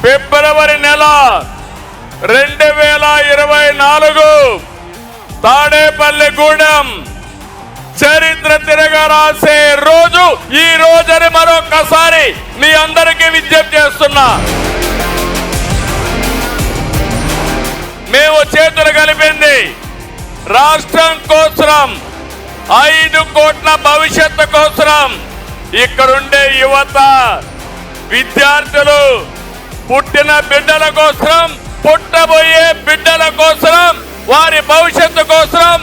ఫిబ్రవరి నెల 2024 తాడేపల్లిగూడెం చరిత్ర తిరగరాసే రోజు ఈ రోజుని మరొకసారి మీ అందరికీ విజ్ఞప్తి చేస్తున్నా. మేము చేతులు కలిపింది రాష్ట్రం కోసం, 5 కోట్ల భవిష్యత్తు కోసం. ఇక్కడుండే యువత, విద్యార్థులు, పుట్టిన బిడ్డల కోసం, పుట్టబోయే బిడ్డల కోసం, వారి భవిష్యత్తు కోసం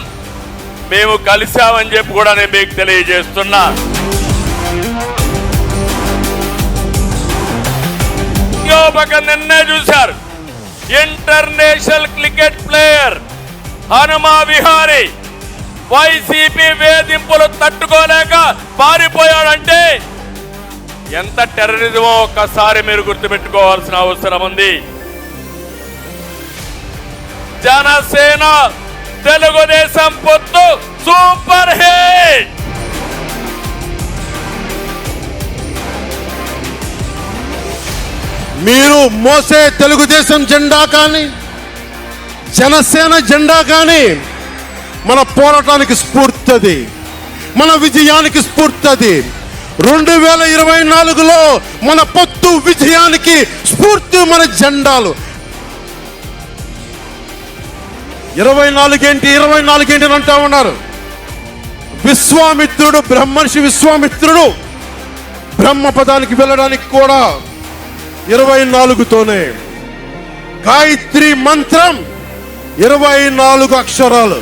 మేము కలిశామని చెప్పి కూడా నేను మీకు తెలియజేస్తున్నా. నిన్నే చూశారు, international cricket player Hanuma Vihari YCP వేధింపులు తట్టుకోలేక పారిపోయాడంటే ఎంత టెర్రరిజమో ఒక్కసారి మీరు గుర్తుపెట్టుకోవాల్సిన అవసరం ఉంది. జనసేన తెలుగుదేశం పొత్తు సూపర్ హిట్. మీరు మోసే తెలుగుదేశం జెండా కానీ, జనసేన జెండా కానీ మన పోరాటానికి స్ఫూర్తి, మన విజయానికి స్ఫూర్తి. 2024లో మన పొత్తు విజయానికి స్ఫూర్తి మన జెండాలు. 24 ఏంటి అని అంటా ఉన్నారు. విశ్వామిత్రుడు, బ్రహ్మర్షి విశ్వామిత్రుడు బ్రహ్మపదానికి వెళ్ళడానికి కూడా 24తోనే. గాయత్రి మంత్రం 24 అక్షరాలు.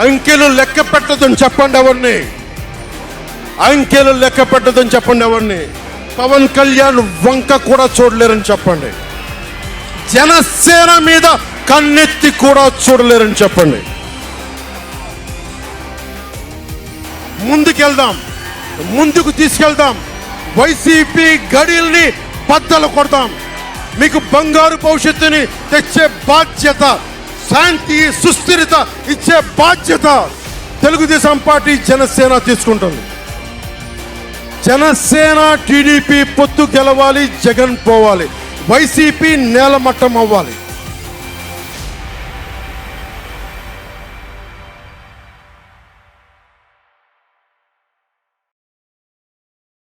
అంకెలు లెక్క పెట్టదని చెప్పండి ఎవరిని, అంకెలు లెక్క పెట్టదని చెప్పండి ఎవరిని. పవన్ కళ్యాణ్ వంక కూడా చూడలేరని చెప్పండి. జనసేన మీద కన్నెత్తి కూడా చూడలేరని చెప్పండి. ముందుకు తీసుకెళ్దాం. వైసీపీ గడిల్ని బద్దలు కొడదాం. మీకు బంగారు భవిష్యత్తుని తెచ్చే బాధ్యత, శాంతి సుస్థిరత ఇచ్చే బాధ్యత తెలుగుదేశం పార్టీ, జనసేన తీసుకుంటుంది. జనసేన టీడీపీ పొత్తు గెలవాలి, జగన్ పోవాలి, వైసీపీ నేలమట్టం అవ్వాలి.